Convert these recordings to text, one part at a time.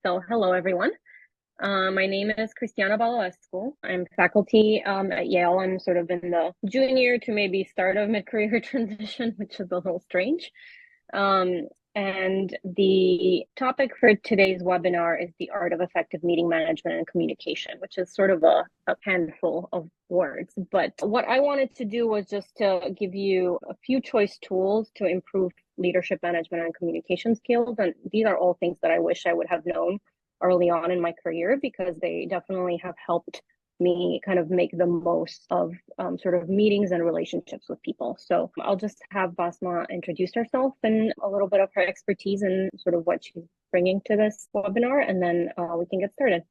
So hello, everyone. My name is Cristiana Baloescu. I'm faculty at Yale. I'm sort of in the junior to maybe start of mid-career transition, which is a little strange. And the topic for today's webinar is the art of effective meeting management and communication, which is sort of a handful of words. But what I wanted to do was just to give you a few choice tools to improve leadership management and communication skills. And these are all things that I wish I would have known early on in my career, because they definitely have helped me kind of make the most of sort of meetings and relationships with people. So I'll just have Basmah introduce herself and a little bit of her expertise and sort of what she's bringing to this webinar, and then we can get started.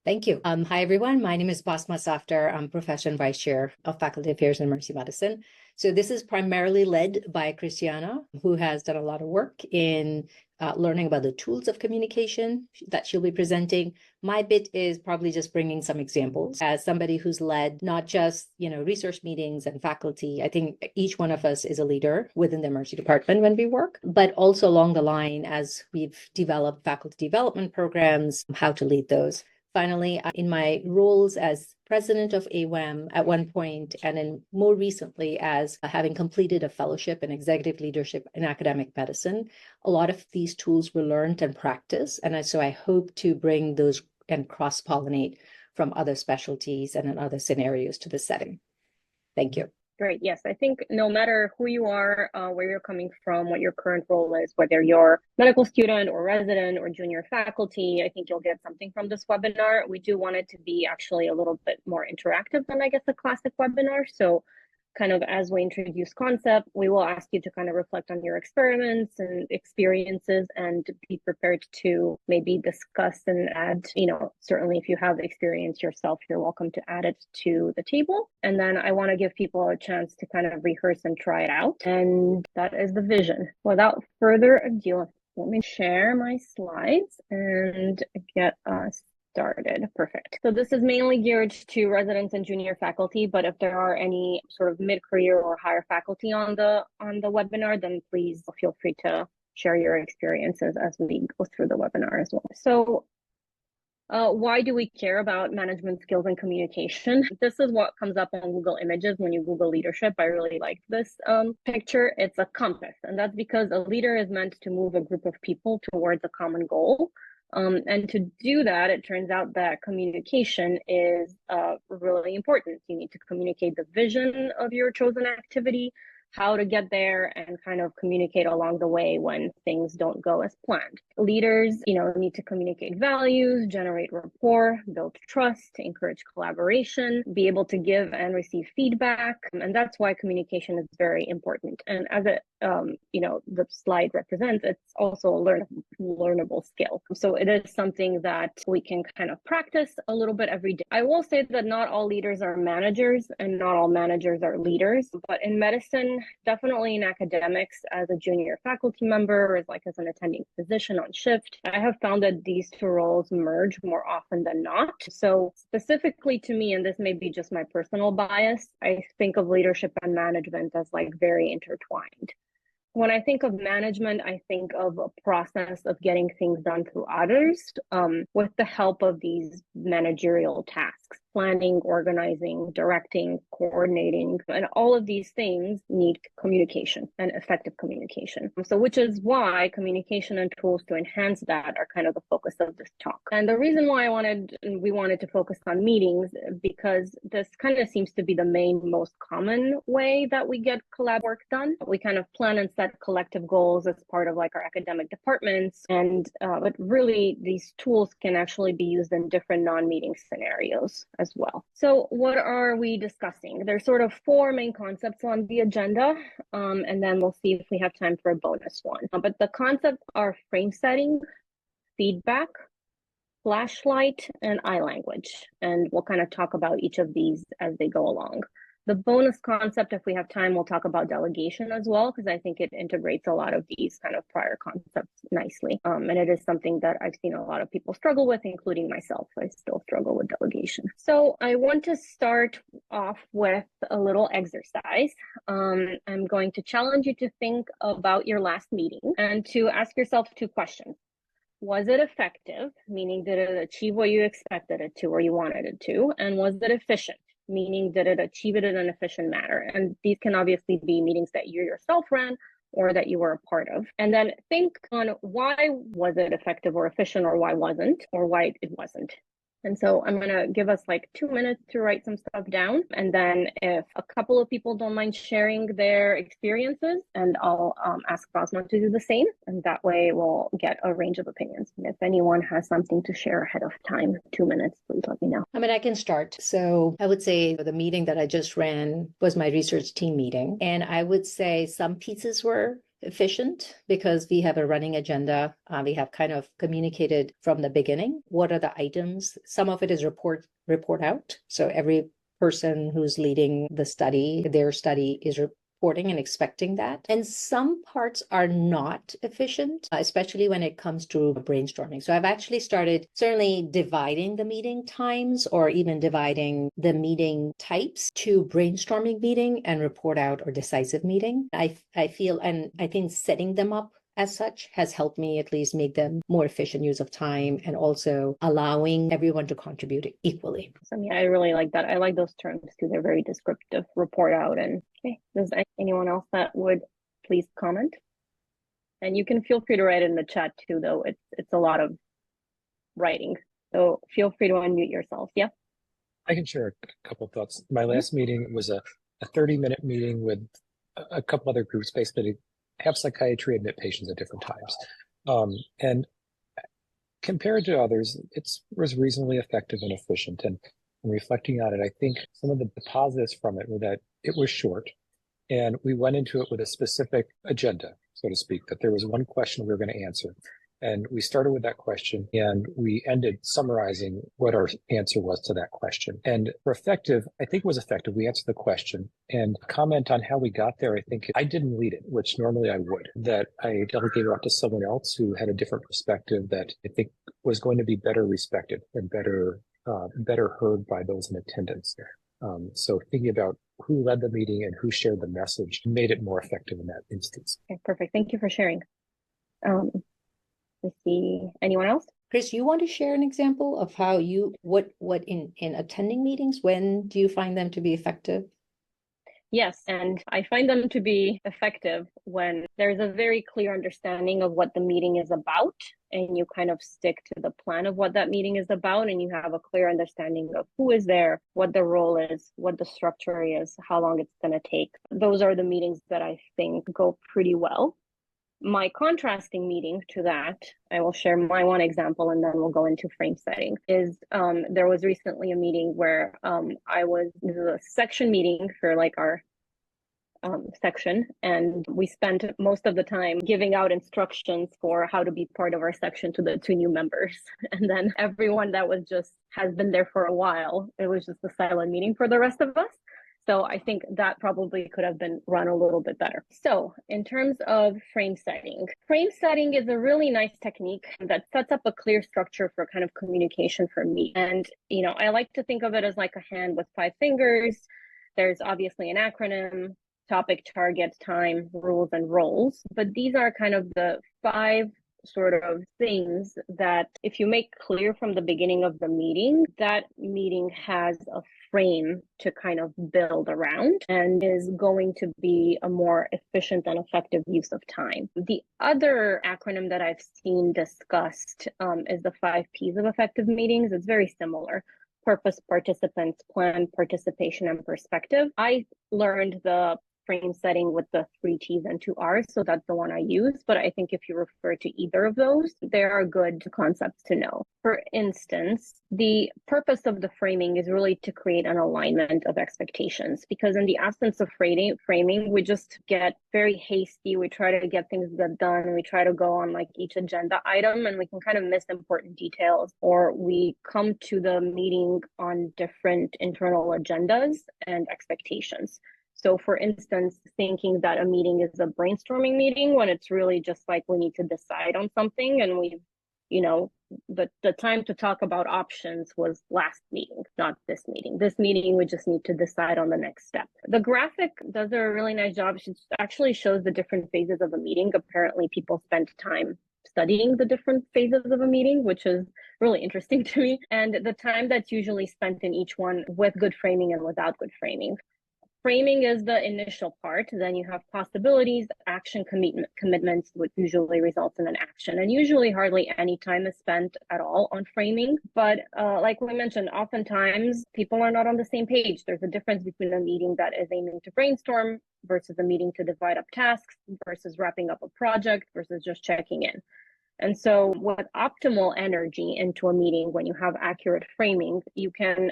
Thank you. Hi, everyone. My name is Basmah Safdar. I'm Professor and Vice Chair of Faculty Affairs in Emergency Medicine. So this is primarily led by Cristiana, who has done a lot of work in learning about the tools of communication that she'll be presenting. My bit is probably just bringing some examples as somebody who's led not just, research meetings and faculty. I think each one of us is a leader within the emergency department when we work, but also along the line as we've developed faculty development programs, how to lead those. Finally, in my roles as president of AWAM at one point, and then more recently as having completed a fellowship in executive leadership in academic medicine, a lot of these tools were learned and practiced. And so I hope to bring those and cross-pollinate from other specialties and in other scenarios to the setting. Thank you. Great. Yes, I think no matter who you are, where you're coming from, what your current role is, whether you're medical student or resident or junior faculty, I think you'll get something from this webinar. We do want it to be actually a little bit more interactive than, I guess, a classic webinar. So kind of as we introduce concept, we will ask you to kind of reflect on your experiments and experiences and be prepared to maybe discuss and add, certainly if you have experience yourself, you're welcome to add it to the table. And then I want to give people a chance to kind of rehearse and try it out. And that is the vision. Without further ado, let me share my slides and get us started. Perfect. So this is mainly geared to residents and junior faculty, but if there are any sort of mid-career or higher faculty on the webinar, then please feel free to share your experiences as we go through the webinar as well. So why do we care about management skills and communication? This is what comes up on Google Images when you Google leadership. I really liked this picture. It's a compass, and that's because a leader is meant to move a group of people towards a common goal. And to do that, it turns out that communication is really important. You need to communicate the vision of your chosen activity, how to get there, and kind of communicate along the way when things don't go as planned. Leaders, need to communicate values, generate rapport, build trust, encourage collaboration, be able to give and receive feedback. And that's why communication is very important. And as it, the slide represents, it's also a learnable skill. So it is something that we can kind of practice a little bit every day. I will say that not all leaders are managers and not all managers are leaders, but in medicine, definitely in academics, as a junior faculty member, or as an attending physician on shift, I have found that these two roles merge more often than not. So specifically to me, and this may be just my personal bias, I think of leadership and management as very intertwined. When I think of management, I think of a process of getting things done through others with the help of these managerial tasks. Planning, organizing, directing, coordinating, and all of these things need communication and effective communication. So which is why communication and tools to enhance that are kind of the focus of this talk. And the reason why we wanted to focus on meetings, because this kind of seems to be the most common way that we get collab work done. We kind of plan and set collective goals as part of our academic departments. And but really these tools can actually be used in different non-meeting scenarios as well. So what are we discussing? There's sort of four main concepts on the agenda, and then we'll see if we have time for a bonus one. But the concepts are frame setting, feedback, flashlight, and eye language. And we'll kind of talk about each of these as they go along. The bonus concept, if we have time, we'll talk about delegation as well, because I think it integrates a lot of these kind of prior concepts nicely. And it is something that I've seen a lot of people struggle with, including myself. I still struggle with delegation. So I want to start off with a little exercise. I'm going to challenge you to think about your last meeting and to ask yourself two questions. was it effective, meaning did it achieve what you expected it to or you wanted it to? And was it efficient, meaning did it achieve it in an efficient manner? And these can obviously be meetings that you yourself ran or that you were a part of. And then think on why was it effective or efficient, or why wasn't, or why it wasn't. And so I'm going to give us like 2 minutes to write some stuff down. And then if a couple of people don't mind sharing their experiences, and I'll ask Basmah to do the same. And that way we'll get a range of opinions. And if anyone has something to share ahead of time, 2 minutes, please let me know. I mean, I can start. So I would say the meeting that I just ran was my research team meeting. And I would say some pieces were efficient because we have a running agenda. We have kind of communicated from the beginning what are the items. Some of it is report out. So every person who's leading the study, their study is reporting and expecting that. And some parts are not efficient, especially when it comes to brainstorming. So I've actually started certainly dividing the meeting times, or even dividing the meeting types to brainstorming meeting and report out or decisive meeting. I feel, and I think setting them up as such has helped me at least make them more efficient use of time, and also allowing everyone to contribute equally. So yeah, I really like that. I like those terms too. They're very descriptive. Report out. And okay, does anyone else that would please comment? And you can feel free to write it in the chat too, though it's a lot of writing. So feel free to unmute yourself. Yeah. I can share a couple of thoughts. My last meeting was a 30-minute meeting with a couple other groups, basically have psychiatry admit patients at different times. And compared to others, it was reasonably effective and efficient. And reflecting on it, I think some of the positives from it were that it was short, and we went into it with a specific agenda, so to speak, that there was one question we were going to answer. And we started with that question, and we ended summarizing what our answer was to that question. And for effective, I think it was effective. We answered the question, and comment on how we got there. I think I didn't lead it, which normally I would, that I delegated out to someone else who had a different perspective that I think was going to be better respected and better heard by those in attendance. So thinking about who led the meeting and who shared the message made it more effective in that instance. Okay, perfect. Thank you for sharing. Let's see, anyone else? Chris, you want to share an example of how you, what in attending meetings, when do you find them to be effective? Yes, and I find them to be effective when there's a very clear understanding of what the meeting is about, and you kind of stick to the plan of what that meeting is about, and you have a clear understanding of who is there, what the role is, what the structure is, how long it's going to take. Those are the meetings that I think go pretty well. My contrasting meeting to that, I will share my one example and then we'll go into frame setting, is there was recently a meeting where this is a section meeting for like our section, and we spent most of the time giving out instructions for how to be part of our section to the 2 new members. And then everyone that has been there for a while, it was just a silent meeting for the rest of us. So I think that probably could have been run a little bit better. So in terms of frame setting is a really nice technique that sets up a clear structure for kind of communication for me. And, I like to think of it as like a hand with 5 fingers. There's obviously an acronym: topic, target, time, rules, and roles. But these are kind of the 5 sort of things that if you make clear from the beginning of the meeting, that meeting has a frame to kind of build around and is going to be a more efficient and effective use of time. The other acronym that I've seen discussed is the 5 Ps of effective meetings. It's very similar: purpose, participants, plan, participation, and perspective. I learned the frame setting with the 3 T's and 2 R's, so that's the one I use. But I think if you refer to either of those, they are good concepts to know. For instance, the purpose of the framing is really to create an alignment of expectations, because in the absence of framing, we just get very hasty. We try to get things done, and we try to go on like each agenda item, and we can kind of miss important details, or we come to the meeting on different internal agendas and expectations. So for instance, thinking that a meeting is a brainstorming meeting when it's really just like we need to decide on something, and we've, the time to talk about options was last meeting, not this meeting. This meeting, we just need to decide on the next step. The graphic does a really nice job. It actually shows the different phases of a meeting. Apparently people spend time studying the different phases of a meeting, which is really interesting to me, and the time that's usually spent in each one with good framing and without good framing. Framing is the initial part. Then you have possibilities, action, commitments, which usually results in an action. And usually hardly any time is spent at all on framing. But like we mentioned, oftentimes people are not on the same page. There's a difference between a meeting that is aiming to brainstorm versus a meeting to divide up tasks versus wrapping up a project versus just checking in. And so with optimal energy into a meeting, when you have accurate framing, you can,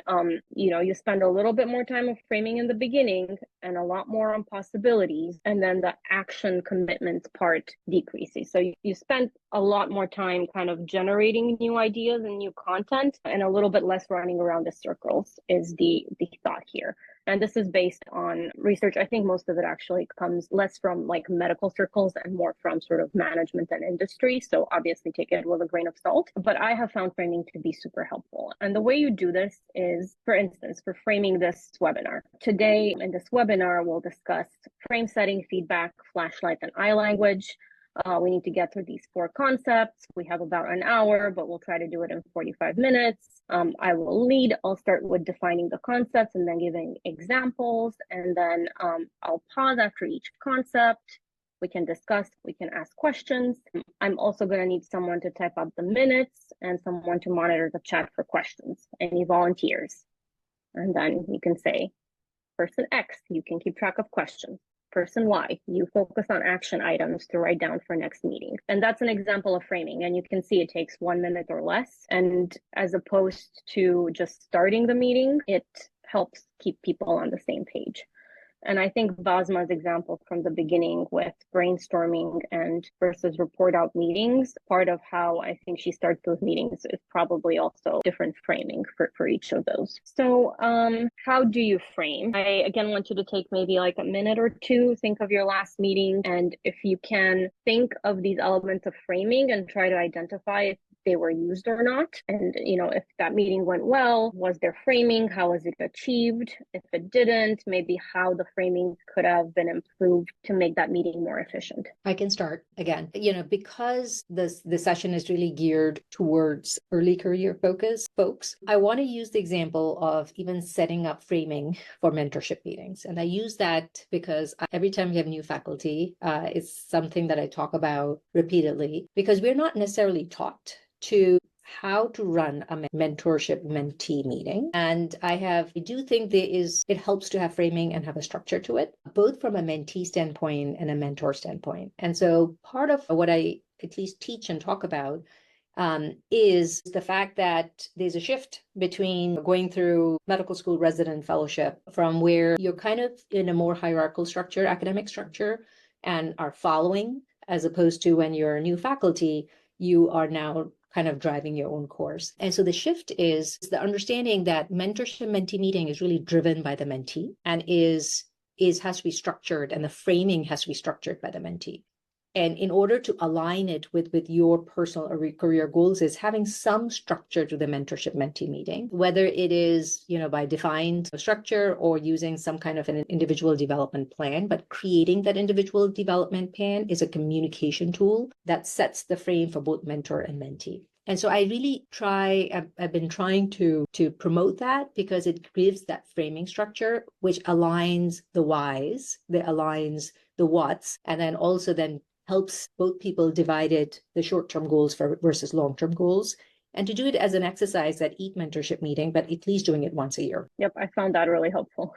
you spend a little bit more time of framing in the beginning and a lot more on possibilities. And then the action commitments part decreases. So you spend a lot more time kind of generating new ideas and new content and a little bit less running around the circles is the thought here. And this is based on research. I think most of it actually comes less from like medical circles and more from sort of management and industry. So obviously take it with a grain of salt. But I have found framing to be super helpful. And the way you do this is, for instance, for framing this webinar. Today in this webinar, we'll discuss frame setting, feedback, flashlight, and eye language. We need to get through these 4 concepts. We have about an hour, but we'll try to do it in 45 minutes. I will lead. I'll start with defining the concepts and then giving examples. And then I'll pause after each concept. We can discuss, we can ask questions. I'm also going to need someone to type up the minutes and someone to monitor the chat for questions. Any volunteers? And then you can say, person X, you can keep track of questions. Person Y, you focus on action items to write down for next meeting. And that's an example of framing. And you can see it takes 1 minute or less. And as opposed to just starting the meeting, it helps keep people on the same page. And I think Basmah's example from the beginning with brainstorming and versus report out meetings, part of how I think she starts those meetings is probably also different framing for each of those. So how do you frame? I again want you to take maybe like a minute or two, think of your last meeting. And if you can think of these elements of framing and try to identify if they were used or not. And, if that meeting went well, was there framing? How was it achieved? If it didn't, maybe how the framing could have been improved to make that meeting more efficient. I can start again, because the session is really geared towards early career focus folks. I want to use the example of even setting up framing for mentorship meetings. And I use that because every time we have new faculty, it's something that I talk about repeatedly because we're not necessarily taught to how to run a mentorship mentee meeting. And I do think it helps to have framing and have a structure to it, both from a mentee standpoint and a mentor standpoint. And so part of what I at least teach and talk about is the fact that there's a shift between going through medical school resident fellowship from where you're kind of in a more hierarchical structure, academic structure, and are following, as opposed to when you're a new faculty, you are now kind of driving your own course. And so the shift is the understanding that mentorship mentee meeting is really driven by the mentee and has to be structured, and the framing has to be structured by the mentee. And in order to align it with your personal or career goals is having some structure to the mentorship mentee meeting, whether it is, by defined structure or using some kind of an individual development plan. But creating that individual development plan is a communication tool that sets the frame for both mentor and mentee. And so I really I've been trying to promote that because it gives that framing structure, which aligns the whys, that aligns the whats, and then also helps both people divided the short-term goals versus long-term goals, and to do it as an exercise at each mentorship meeting, but at least doing it once a year. Yep, I found that really helpful.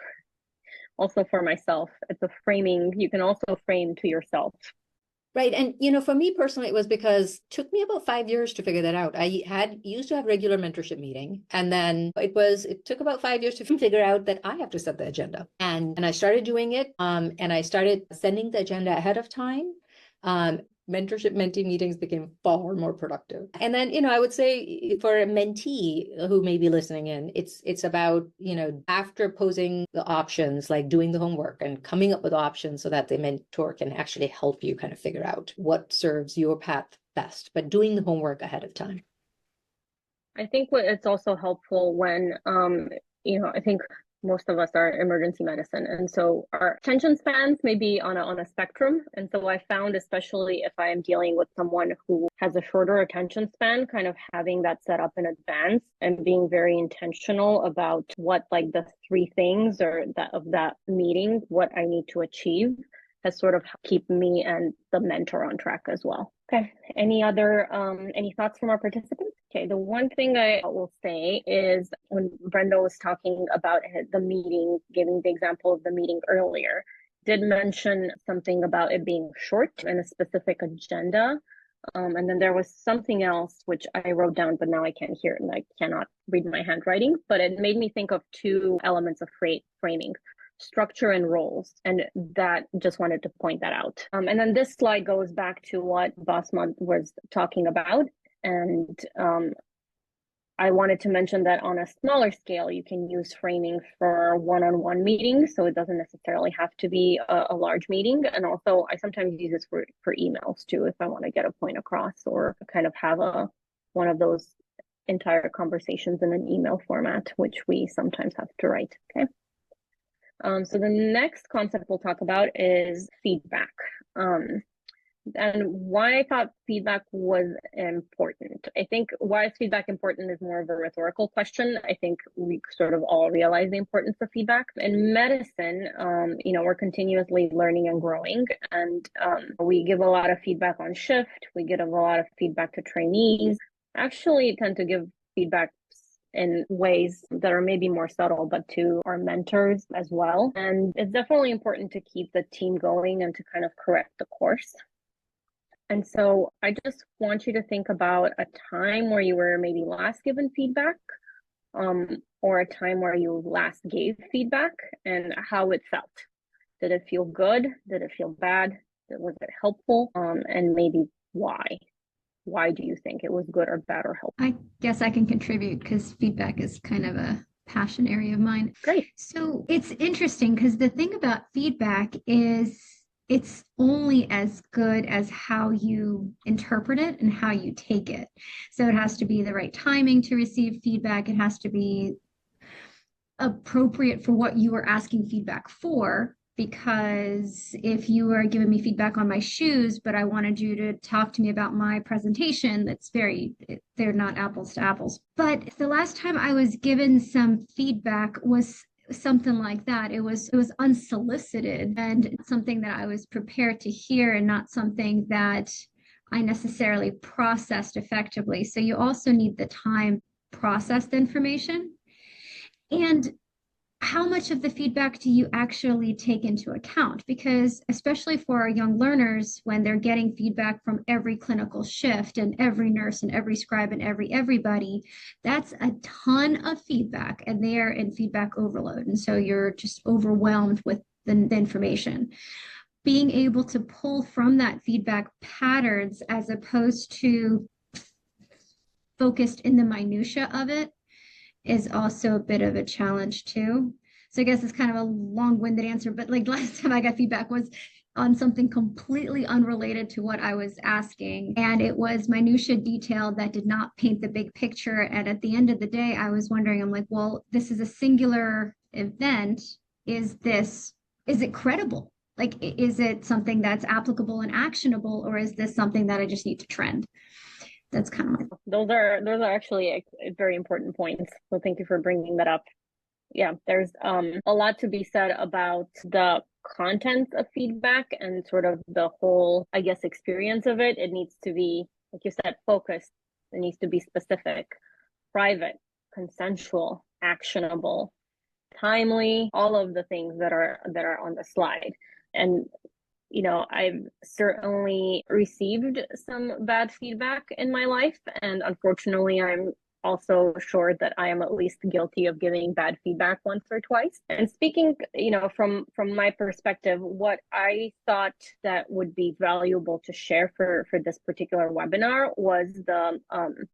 Also for myself, it's a framing. You can also frame to yourself. Right. And, for me personally, it was because it took me about 5 years to figure that out. I used to have regular mentorship meeting, and then it took about 5 years to figure out that I have to set the agenda. And I started doing it, and I started sending the agenda ahead of time. Mentorship mentee meetings became far more productive. And then, I would say for a mentee who may be listening in, it's about, after posing the options, like doing the homework and coming up with options so that the mentor can actually help you kind of figure out what serves your path best, but doing the homework ahead of time. I think it's also helpful when, I think most of us are emergency medicine. And so our attention spans may be on a spectrum. And so I found, especially if I am dealing with someone who has a shorter attention span, kind of having that set up in advance and being very intentional about what like the three things or that of that meeting, what I need to achieve, has sort of keep me and the mentor on track as well. Okay. Any thoughts from our participants? Okay. The one thing I will say is when Brenda was talking about the meeting, giving the example of the meeting earlier, did mention something about it being short and a specific agenda. And then there was something else which I wrote down, but now I can't hear it and I cannot read my handwriting, but it made me think of two elements of framing: structure and roles. And that just wanted to point that out. And then this slide goes back to what Basmah was talking about. And I wanted to mention that on a smaller scale, you can use framing for one-on-one meetings. So it doesn't necessarily have to be a large meeting. And also I sometimes use this for emails too, if I want to get a point across or kind of have one of those entire conversations in an email format, which we sometimes have to write. Okay. So the next concept we'll talk about is feedback. And why I thought feedback was important. I think why is feedback important is more of a rhetorical question. I think we sort of all realize the importance of feedback. In medicine, we're continuously learning and growing, and we give a lot of feedback on shift. We give a lot of feedback to trainees. Actually tend to give feedback in ways that are maybe more subtle, but to our mentors as well. And it's definitely important to keep the team going and to kind of correct the course. And so I just want you to think about a time where you were maybe last given feedback, or a time where you last gave feedback and how it felt. Did it feel good? Did it feel bad? Was it helpful? And maybe why? Why do you think it was good or bad or helpful? I guess I can contribute because feedback is kind of a passion area of mine. Great. So it's interesting because the thing about feedback is it's only as good as how you interpret it and how you take it. So it has to be the right timing to receive feedback. It has to be appropriate for what you are asking feedback for. Because if you are giving me feedback on my shoes, but I wanted you to talk to me about my presentation, they're not apples to apples. But the last time I was given some feedback was something like that. It was unsolicited and something that I was prepared to hear and not something that I necessarily processed effectively. So you also need the time to process the information. And how much of the feedback do you actually take into account? Because especially for our young learners, when they're getting feedback from every clinical shift and every nurse and every scribe and everybody, that's a ton of feedback and they're in feedback overload. And so you're just overwhelmed with the information. Being able to pull from that feedback patterns as opposed to focused in the minutia of it is also a bit of a challenge too. So I guess it's kind of a long-winded answer, but like last time I got feedback was on something completely unrelated to what I was asking. And it was minutia detail that did not paint the big picture. And at the end of the day, I was wondering, I'm like, well, this is a singular event. Is it credible? Like, is it something that's applicable and actionable, or is this something that I just need to trend? That's kind of those are actually very important points. So thank you for bringing that up. Yeah, there's a lot to be said about the content of feedback and sort of the whole, I guess, experience of it. It needs to be, like you said, focused. It needs to be specific, private, consensual, actionable, timely, all of the things that are on the slide. And I've certainly received some bad feedback in my life, and unfortunately, I'm also sure that I am at least guilty of giving bad feedback once or twice. And speaking, from my perspective, what I thought that would be valuable to share for this particular webinar was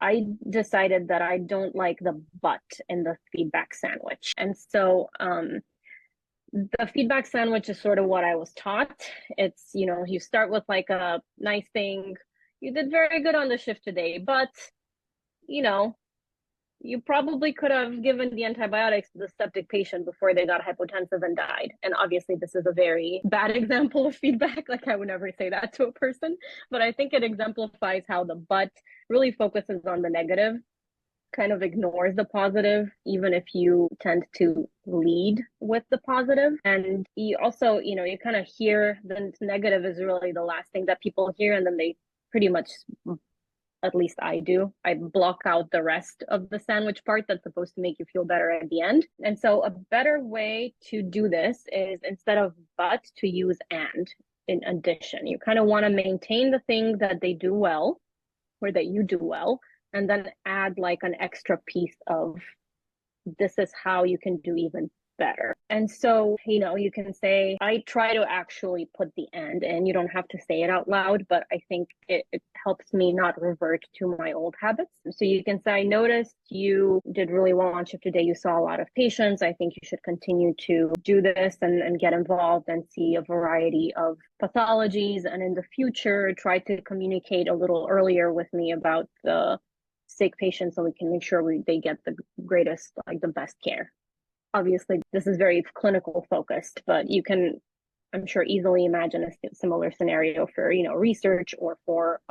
I decided that I don't like the but in the feedback sandwich. And so, the feedback sandwich is sort of what I was taught. It's, you start with like a nice thing. You did very good on the shift today, but, you probably could have given the antibiotics to the septic patient before they got hypotensive and died. And obviously, this is a very bad example of feedback. Like, I would never say that to a person, but I think it exemplifies how the but really focuses on the negative, kind of ignores the positive, even if you tend to lead with the positive. And you also, you kind of hear the negative is really the last thing that people hear, and then they pretty much, at least I do, I block out the rest of the sandwich part that's supposed to make you feel better at the end. And so a better way to do this is, instead of but, to use and in addition. You kind of want to maintain the thing that they do well, or that you do well, and then add like an extra piece of, this is how you can do even better. And so, you can say, I try to actually put the and, and you don't have to say it out loud, but I think it helps me not revert to my old habits. So you can say, I noticed you did really well on shift today. You saw a lot of patients. I think you should continue to do this and get involved and see a variety of pathologies. And in the future, try to communicate a little earlier with me about the sick patients, so we can make sure they get the greatest, like the best care. Obviously, this is very clinical focused, but you can, I'm sure, easily imagine a similar scenario for, research, or for,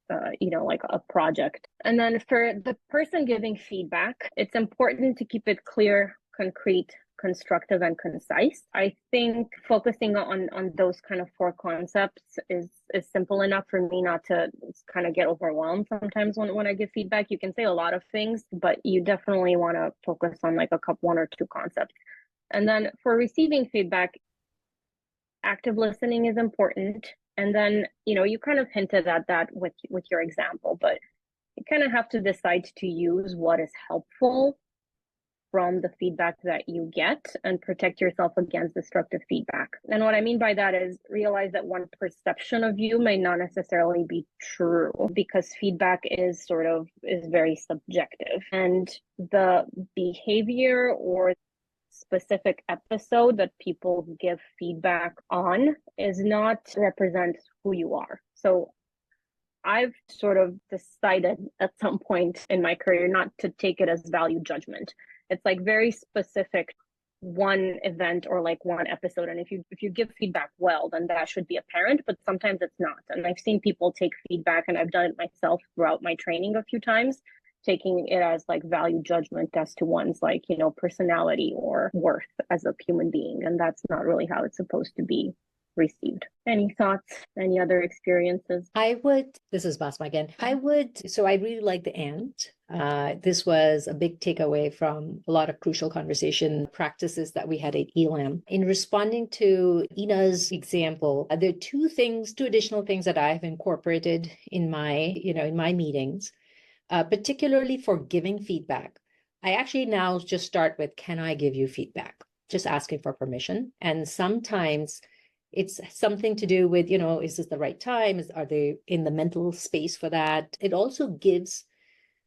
like a project. And then for the person giving feedback, it's important to keep it clear, concrete, constructive, and concise. I think focusing on those kind of 4 concepts is simple enough for me not to kind of get overwhelmed sometimes when I give feedback. You can say a lot of things, but you definitely want to focus on like 1 or 2 concepts. And then for receiving feedback, active listening is important. And then, you kind of hinted at that with your example, but you kind of have to decide to use what is helpful from the feedback that you get, and protect yourself against destructive feedback. And what I mean by that is, realize that one perception of you may not necessarily be true, because feedback is very subjective. And the behavior or specific episode that people give feedback on is not represent who you are. So I've sort of decided at some point in my career not to take it as value judgment. It's like very specific, one event or like one episode. And if you give feedback well, then that should be apparent, but sometimes it's not. And I've seen people take feedback, and I've done it myself throughout my training a few times, taking it as like value judgment as to one's like, personality or worth as a human being. And that's not really how it's supposed to be received. Any thoughts? Any other experiences? This is Basma again. I really like the and. This was a big takeaway from a lot of crucial conversation practices that we had at ELAM. In responding to Ina's example, there are 2 additional things that I've incorporated in my meetings, particularly for giving feedback. I actually now just start with, can I give you feedback? Just asking for permission. And sometimes it's something to do with, is this the right time? Are they in the mental space for that? It also gives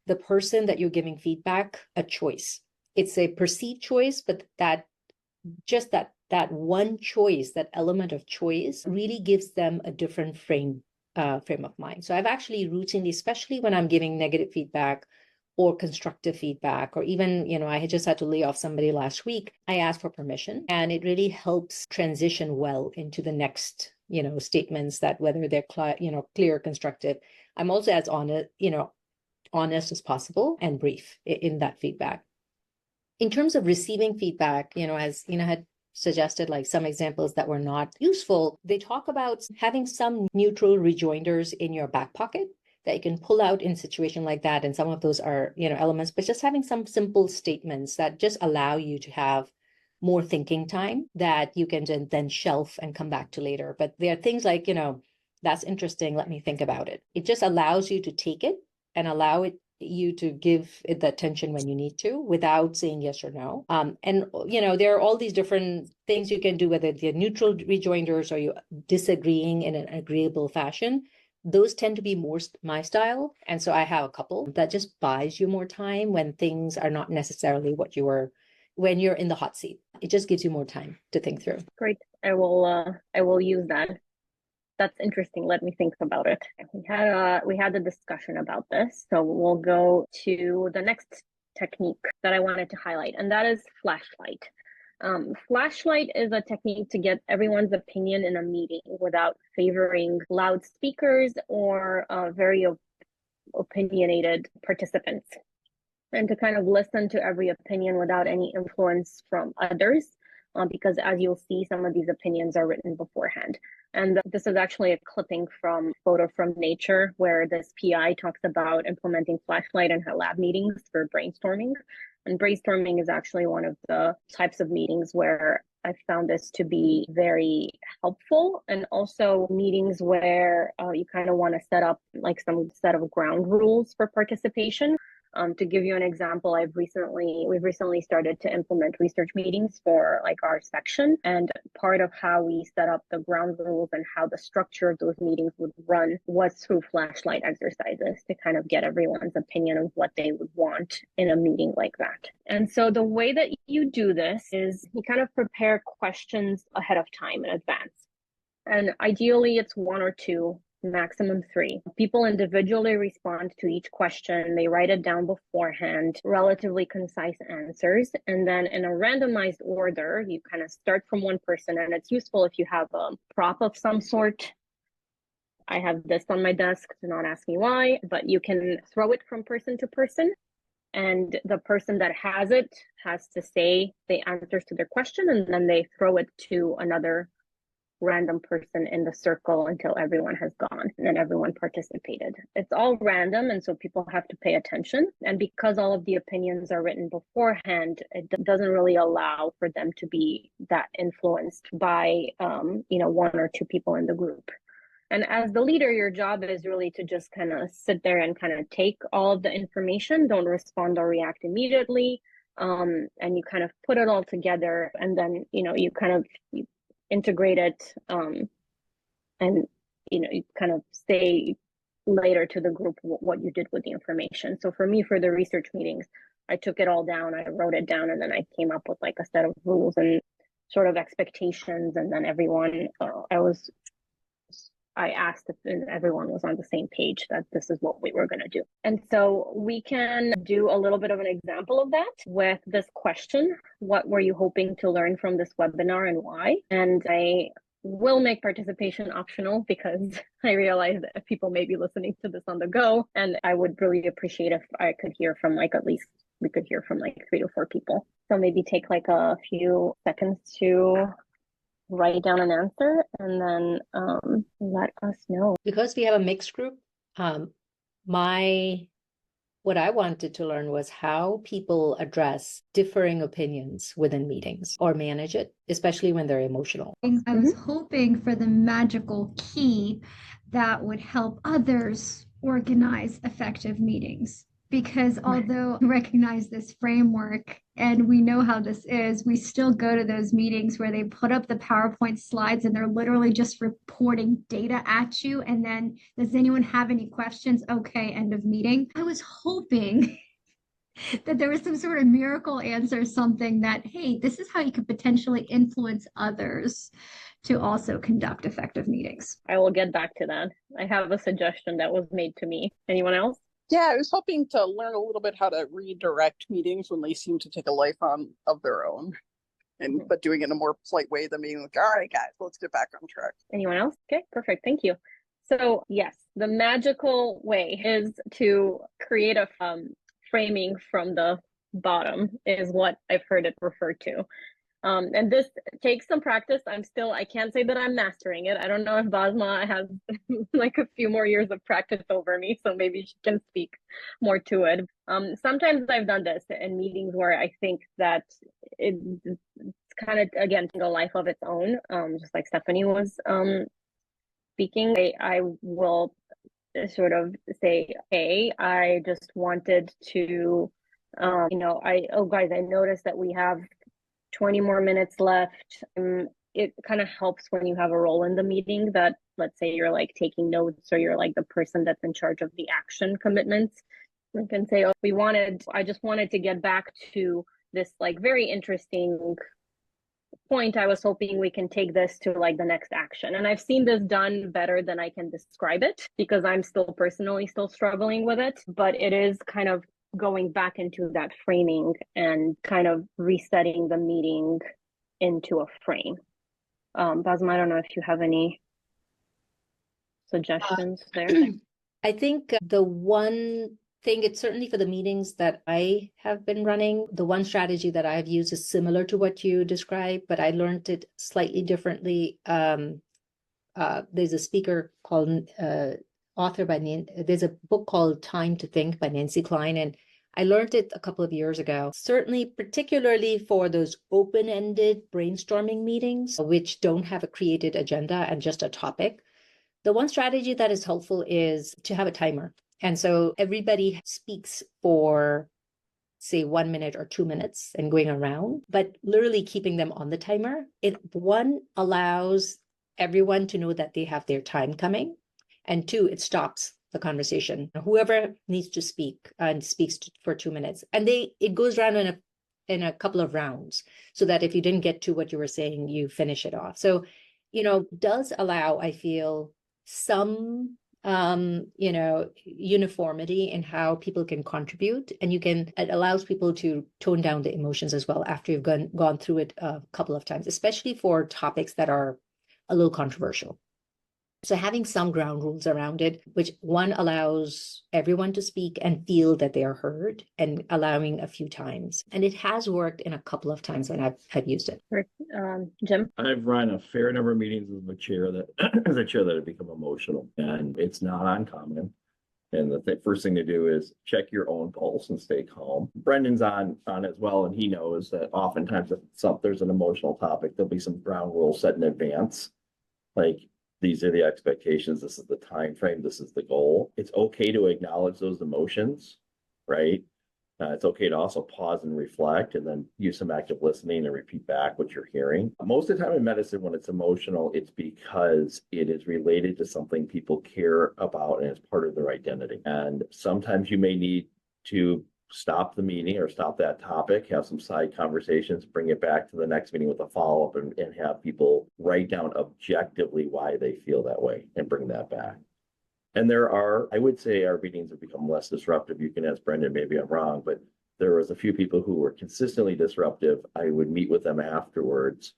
the person that you're giving feedback a choice. It's a perceived choice, but that one choice, that element of choice, really gives them a different frame of mind. So I've actually routinely, especially when I'm giving negative feedback or constructive feedback, or even, I had just had to lay off somebody last week, I asked for permission, and it really helps transition well into the next, statements, that whether they're clear, constructive. I'm also as honest as possible and brief in that feedback. In terms of receiving feedback, as had suggested, like some examples that were not useful, they talk about having some neutral rejoinders in your back pocket that you can pull out in a situation like that. And some of those are, elements, but just having some simple statements that just allow you to have more thinking time that you can then shelf and come back to later. But there are things like, that's interesting, let me think about it. It just allows you to take it and allow you to give it the attention when you need to, without saying yes or no. And there are all these different things you can do, whether they're neutral rejoinders or you disagreeing in an agreeable fashion. Those tend to be more my style. And so I have a couple that just buys you more time when things are not necessarily when you're in the hot seat. It just gives you more time to think through. Great. I will use that. that's interesting. Let me think about it. We had a discussion about this. So we'll go to the next technique that I wanted to highlight, and that is flashlight. Flashlight is a technique to get everyone's opinion in a meeting without favoring loudspeakers or very opinionated participants, and to kind of listen to every opinion without any influence from others, because as you'll see, some of these opinions are written beforehand. And this is actually a clipping from Photo from Nature, where this PI talks about implementing flashlight in her lab meetings for brainstorming. And brainstorming is actually one of the types of meetings where I found this to be very helpful, and also meetings where you kind of want to set up like some set of ground rules for participation. To give you an example, we've recently started to implement research meetings for like our section, and part of how we set up the ground rules and how the structure of those meetings would run was through flashlight exercises to kind of get everyone's opinion of what they would want in a meeting like that. And so the way that you do this is you kind of prepare questions ahead of time in advance. And ideally it's one or two, maximum three. People individually respond to each question. They write it down beforehand, relatively concise answers. And then in a randomized order, you kind of start from one person. And it's useful if you have a prop of some sort. I have this on my desk, do not ask me why, but you can throw it from person to person. And the person that has it has to say the answers to their question, and then they throw it to another random person in the circle until everyone has gone and then everyone participated. It's all random, and so people have to pay attention. And because all of the opinions are written beforehand, it doesn't really allow for them to be that influenced by one or two people in the group. And as the leader, your job is really to just kind of sit there and kind of take all of the information, don't respond or react immediately, and you kind of put it all together, and then you integrate it, and you kind of say later to the group what you did with the information. So for me, for the research meetings, I took it all down, I wrote it down, and then I came up with like a set of rules and sort of expectations, and then everyone I asked if everyone was on the same page that this is what we were going to do. And so we can do a little bit of an example of that with this question: what were you hoping to learn from this webinar and why? And I will make participation optional because I realize that people may be listening to this on the go, and I would really appreciate if I could hear from we could hear from 3 to 4 people. So maybe take a few seconds to write down an answer and then let us know. Because we have a mixed group, what I wanted to learn was how people address differing opinions within meetings or manage it, especially when they're emotional. I was hoping for the magical key that would help others organize effective meetings. Because although I recognize this framework and we know how this is, we still go to those meetings where they put up the PowerPoint slides and they're literally just reporting data at you. And then, does anyone have any questions? Okay, end of meeting. I was hoping that there was some sort of miracle answer, something that, hey, this is how you could potentially influence others to also conduct effective meetings. I will get back to that. I have a suggestion that was made to me. Anyone else? Yeah, I was hoping to learn a little bit how to redirect meetings when they seem to take a life of their own, but doing it in a more polite way than being like, all right, guys, let's get back on track. Anyone else? Okay, perfect. Thank you. So yes, the magical way is to create a framing from the bottom is what I've heard it referred to. And this takes some practice. I can't say that I'm mastering it. I don't know if Basmah has a few more years of practice over me, so maybe she can speak more to it. Sometimes I've done this in meetings where I think that it's kind of, again, a life of its own, just like Stephanie was speaking. I will sort of say, hey, I just wanted to, guys, I noticed that we have 20 more minutes left. It kind of helps when you have a role in the meeting that, let's say you're taking notes, or you're the person that's in charge of the action commitments. You can say, I just wanted to get back to this very interesting point, I was hoping we can take this to like the next action. And I've seen this done better than I can describe it because I'm still personally still struggling with it. But it is kind of going back into that framing and kind of resetting the meeting into a frame. Basma, I don't know if you have any suggestions there. I think the one thing, it's certainly for the meetings that I have been running, the one strategy that I've used is similar to what you described, but I learned it slightly differently. There's a speaker called, there's a book called Time to Think by Nancy Klein, and I learned it a couple of years ago. Certainly, particularly for those open-ended brainstorming meetings, which don't have a created agenda and just a topic. The one strategy that is helpful is to have a timer. And so everybody speaks for, say, 1 minute or 2 minutes and going around, but literally keeping them on the timer. It, one, allows everyone to know that they have their time coming. And two, it stops the conversation. Whoever needs to speak and speaks for 2 minutes. And it goes around in a couple of rounds so that if you didn't get to what you were saying, you finish it off. So, does allow, I feel, some uniformity in how people can contribute, and it allows people to tone down the emotions as well after you've gone through it a couple of times, especially for topics that are a little controversial. So having some ground rules around it, which one allows everyone to speak and feel that they are heard, and allowing a few times. And it has worked in a couple of times when I've used it. Jim? I've run a fair number of meetings as a chair that have become emotional, and it's not uncommon. And the first thing to do is check your own pulse and stay calm. Brendan's on as well, and he knows that oftentimes if there's an emotional topic, there'll be some ground rules set in advance. Like, these are the expectations, this is the time frame, this is the goal. It's okay to acknowledge those emotions, right? It's okay to also pause and reflect, and then use some active listening and repeat back what you're hearing. Most of the time in medicine, when it's emotional, it's because it is related to something people care about and it's part of their identity. And sometimes you may need to stop the meeting or stop that topic, have some side conversations, bring it back to the next meeting with a follow-up, and have people write down objectively why they feel that way and bring that back. And I would say our meetings have become less disruptive. You can ask Brendan, maybe I'm wrong, but there was a few people who were consistently disruptive. I would meet with them afterwards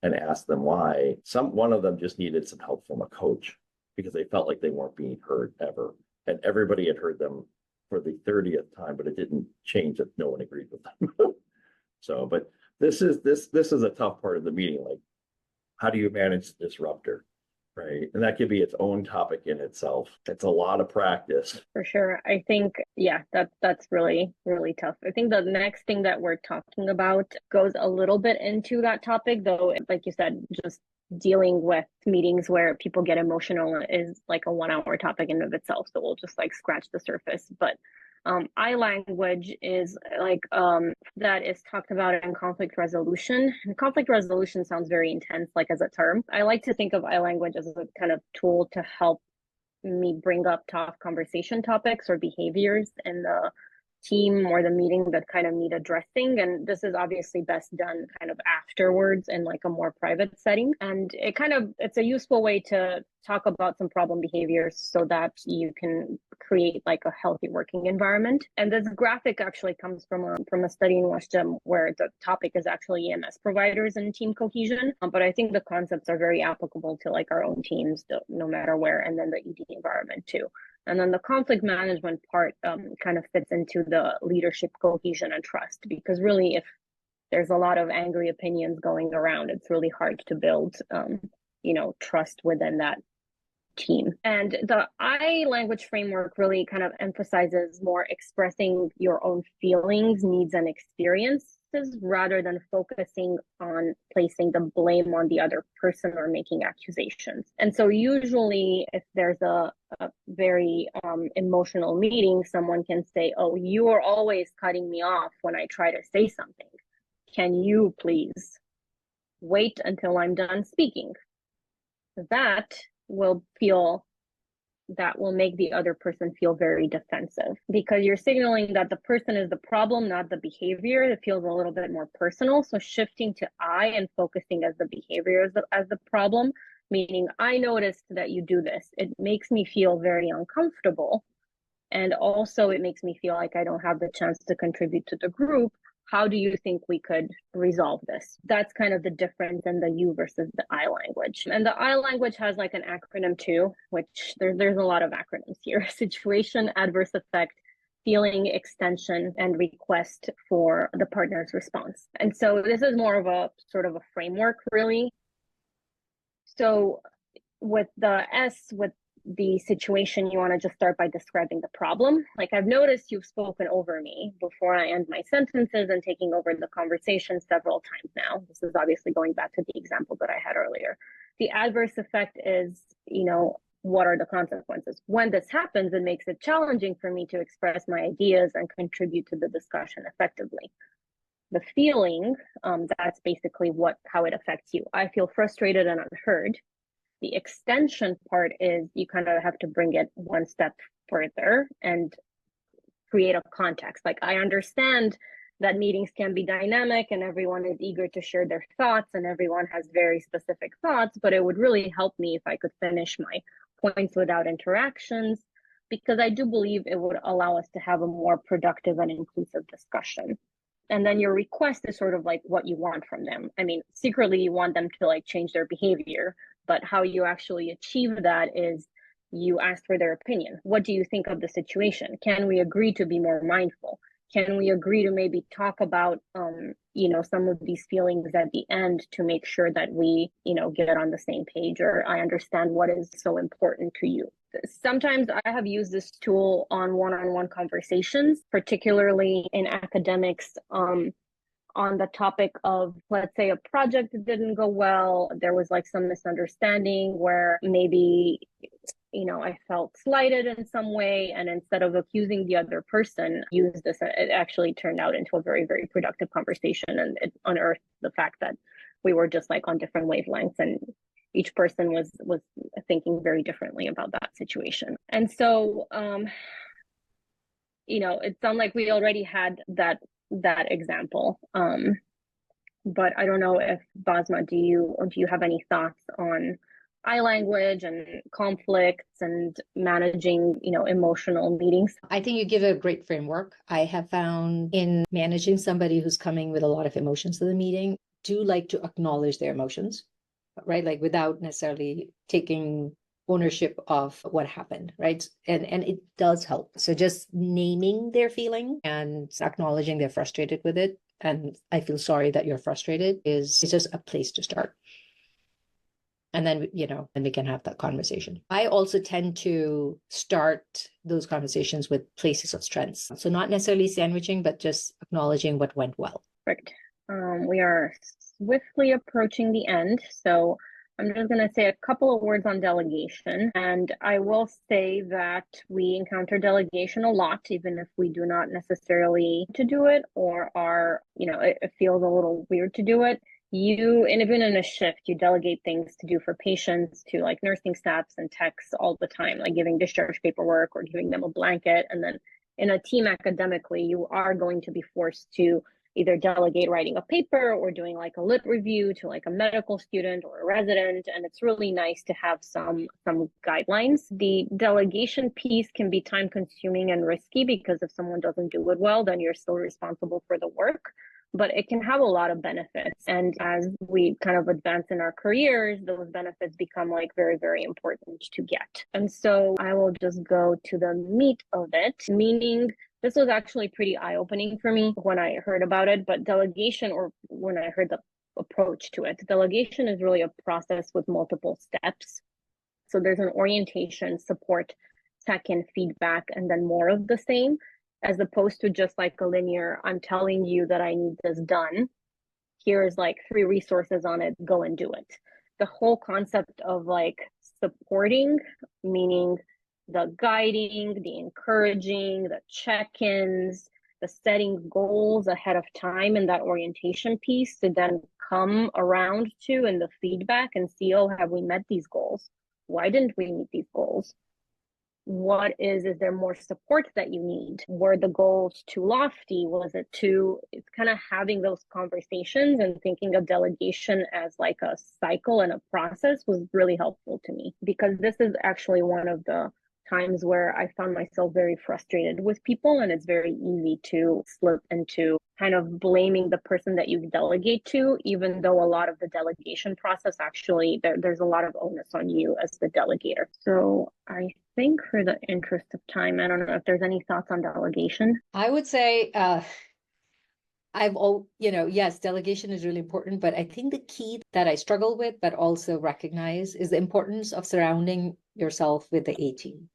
and ask them why. One of them just needed some help from a coach because they felt like they weren't being heard ever. And everybody had heard them for the 30th time, but it didn't change that no one agreed with them. So, but this is a tough part of the meeting. Like, how do you manage the disruptor? Right. And that could be its own topic in itself. It's a lot of practice. For sure. I think, yeah, that's really, really tough. I think the next thing that we're talking about goes a little bit into that topic, though, like you said, just dealing with meetings where people get emotional is like a 1 hour topic in of itself. So we'll just like scratch the surface. But I language is like that is talked about in conflict resolution. And conflict resolution sounds very intense, like as a term. I like to think of I language as a kind of tool to help me bring up tough conversation topics or behaviors in the team or the meeting that kind of need addressing. And this is obviously best done kind of afterwards in like a more private setting. And it's a useful way to talk about some problem behaviors so that you can create like a healthy working environment. And this graphic actually comes from a study in WashGem where the topic is actually EMS providers and team cohesion. But I think the concepts are very applicable to like our own teams, no matter where, and then the ED environment too. And then the conflict management part kind of fits into the leadership cohesion and trust, because really if there's a lot of angry opinions going around, it's really hard to build, trust within that team. And the I language framework really kind of emphasizes more expressing your own feelings, needs, and experiences rather than focusing on placing the blame on the other person or making accusations. And so usually if there's a very emotional meeting, someone can say, oh, you are always cutting me off when I try to say something. Can you please wait until I'm done speaking? That will feel that will make the other person feel very defensive, because you're signaling that the person is the problem, not the behavior. It feels a little bit more personal. So shifting to I and focusing as the behavior as the problem, meaning I noticed that you do this. It makes me feel very uncomfortable. And also it makes me feel like I don't have the chance to contribute to the group. How do you think we could resolve this? That's kind of the difference in the you versus the I language. And the I language has like an acronym too, which there's a lot of acronyms here. Situation, adverse effect, feeling, extension, and request for the partner's response. And so this is more of a sort of a framework, really. So with the S, with the situation, you want to just start by describing the problem. Like, I've noticed you've spoken over me before I end my sentences and taking over the conversation several times now. This is obviously going back to the example that I had earlier. The adverse effect is, what are the consequences? When this happens, it makes it challenging for me to express my ideas and contribute to the discussion effectively. The feeling, that's basically how it affects you. I feel frustrated and unheard. The extension part is you kind of have to bring it one step further and create a context. Like, I understand that meetings can be dynamic and everyone is eager to share their thoughts and everyone has very specific thoughts, but it would really help me if I could finish my points without interactions, because I do believe it would allow us to have a more productive and inclusive discussion. And then your request is sort of like what you want from them. I mean, secretly you want them to like change their behavior, but how you actually achieve that is you ask for their opinion. What do you think of the situation? Can we agree to be more mindful? Can we agree to maybe talk about, some of these feelings at the end to make sure that we, get on the same page, or I understand what is so important to you. Sometimes I have used this tool on one-on-one conversations, particularly in academics, on the topic of, let's say, a project that didn't go well. There was like some misunderstanding where maybe, I felt slighted in some way. And instead of accusing the other person, use this, it actually turned out into a very, very productive conversation. And it unearthed the fact that we were just like on different wavelengths, and each person was thinking very differently about that situation. And so, it sounded like we already had that example. But I don't know if, Basmah, do you have any thoughts on I language and conflicts and managing, emotional meetings? I think you give a great framework. I have found in managing somebody who's coming with a lot of emotions to the meeting, do like to acknowledge their emotions, right? Like, without necessarily taking ownership of what happened, right? And it does help. So just naming their feeling and acknowledging they're frustrated with it, and I feel sorry that you're frustrated, is just a place to start. And then, then we can have that conversation. I also tend to start those conversations with places of strengths. So not necessarily sandwiching, but just acknowledging what went well. Perfect. We are swiftly approaching the end. So I'm just going to say a couple of words on delegation. And I will say that we encounter delegation a lot, even if we do not necessarily to do it, or are, it feels a little weird to do it. And even in a shift, you delegate things to do for patients to like nursing staffs and techs all the time, like giving discharge paperwork or giving them a blanket. And then in a team academically, you are going to be forced to either delegate writing a paper or doing like a lit review to like a medical student or a resident. And it's really nice to have some guidelines. The delegation piece can be time consuming and risky, because if someone doesn't do it well, then you're still responsible for the work. But it can have a lot of benefits. And as we kind of advance in our careers, those benefits become like very, very important to get. And so I will just go to the meat of it, meaning this was actually pretty eye-opening for me when I heard about it. But delegation, or when I heard the approach to it, delegation is really a process with multiple steps. So there's an orientation, support, check-in, feedback, and then more of the same, as opposed to just like a linear, I'm telling you that I need this done. Here's like 3 resources on it, go and do it. The whole concept of like supporting, meaning the guiding, the encouraging, the check-ins, the setting goals ahead of time, and that orientation piece to then come around to in the feedback and see, oh, have we met these goals? Why didn't we meet these goals? is there more support that you need? Were the goals too lofty? Was it too, it's kind of having those conversations and thinking of delegation as like a cycle and a process was really helpful to me, because this is actually one of the times where I found myself very frustrated with people, and it's very easy to slip into kind of blaming the person that you delegate to, even though a lot of the delegation process actually, there's a lot of onus on you as the delegator. So I think for the interest of time, I don't know if there's any thoughts on delegation. I would say yes, delegation is really important, but I think the key that I struggle with, but also recognize, is the importance of surrounding yourself with the A team.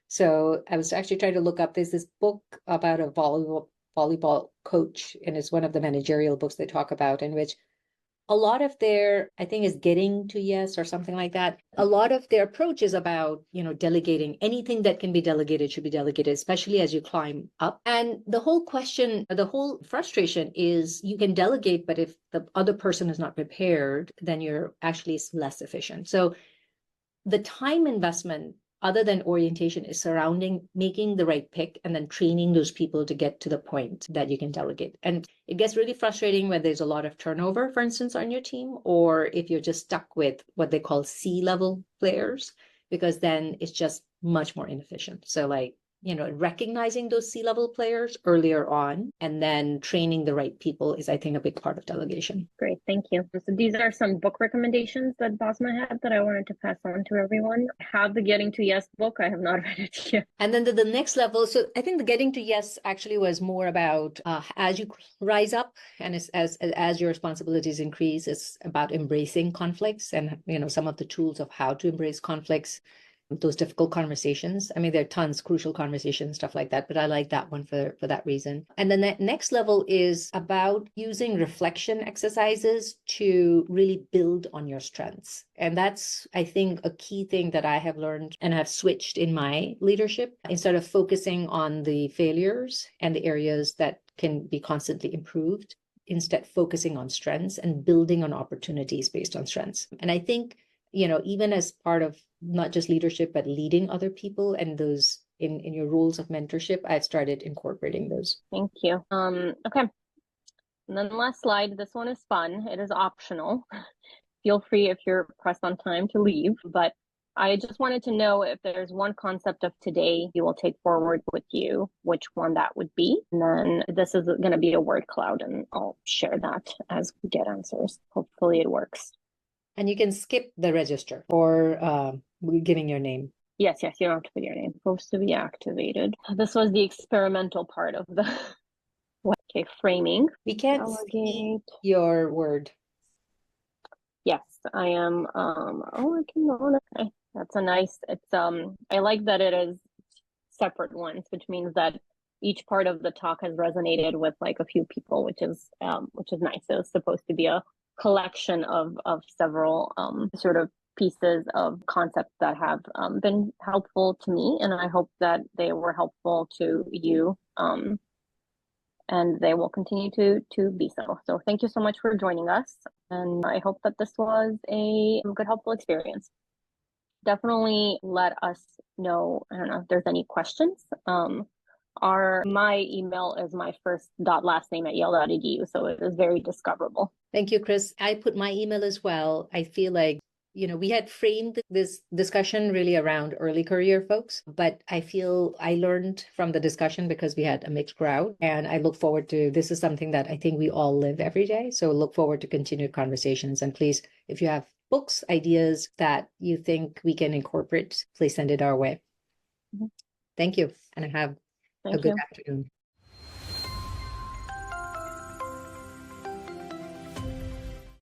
So I was actually trying to look up, there's this book about a volleyball coach, and it's one of the managerial books they talk about, in which a lot of their, I think is Getting to Yes or something like that. A lot of their approach is about, delegating. Anything that can be delegated should be delegated, especially as you climb up. And the whole frustration is you can delegate, but if the other person is not prepared, then you're actually less efficient. So the time investment, other than orientation, is surrounding, making the right pick, and then training those people to get to the point that you can delegate. And it gets really frustrating when there's a lot of turnover, for instance, on your team, or if you're just stuck with what they call C-level players, because then it's just much more inefficient. So recognizing those C-level players earlier on and then training the right people is, I think, a big part of delegation. Great, thank you. So these are some book recommendations that Basmah had that I wanted to pass on to everyone. I have the Getting to Yes book. I have not read it yet. And then the next level, so I think the Getting to Yes actually was more about as you rise up and as your responsibilities increase, it's about embracing conflicts and some of the tools of how to embrace conflicts, those difficult conversations. I mean, there are tons, crucial conversations, stuff like that, but I like that one for that reason. And then the next level is about using reflection exercises to really build on your strengths. And that's, I think, a key thing that I have learned and have switched in my leadership. Instead of focusing on the failures and the areas that can be constantly improved, instead focusing on strengths and building on opportunities based on strengths. And I think even as part of not just leadership, but leading other people and those in your roles of mentorship, I've started incorporating those. Thank you. Okay. And then the last slide, this one is fun. It is optional. Feel free if you're pressed on time to leave, but I just wanted to know if there's one concept of today you will take forward with you, which one that would be. And then this is going to be a word cloud, and I'll share that as we get answers. Hopefully it works. And you can skip the register or giving your name. Yes, you don't have to put your name. Supposed to be activated. This was the experimental part of the framing. We can't see your word. Yes, I am. I can. Okay, that's a nice. It's I like that it is separate ones, which means that each part of the talk has resonated with like a few people, which is nice. It was supposed to be a collection of several sort of pieces of concepts that have been helpful to me, and I hope that they were helpful to you, and they will continue to be so. So thank you so much for joining us, and I hope that this was a good, helpful experience. Definitely let us know, I don't know if there's any questions. My email is my first last name at yale.edu, so it is very discoverable. Thank you, Chris. I put my email as well. I feel like, we had framed this discussion really around early career folks, but I feel I learned from the discussion because we had a mixed crowd, and I look forward to, this is something that I think we all live every day. So look forward to continued conversations. And please, if you have books, ideas that you think we can incorporate, please send it our way. Mm-hmm. Thank you. And have a good afternoon.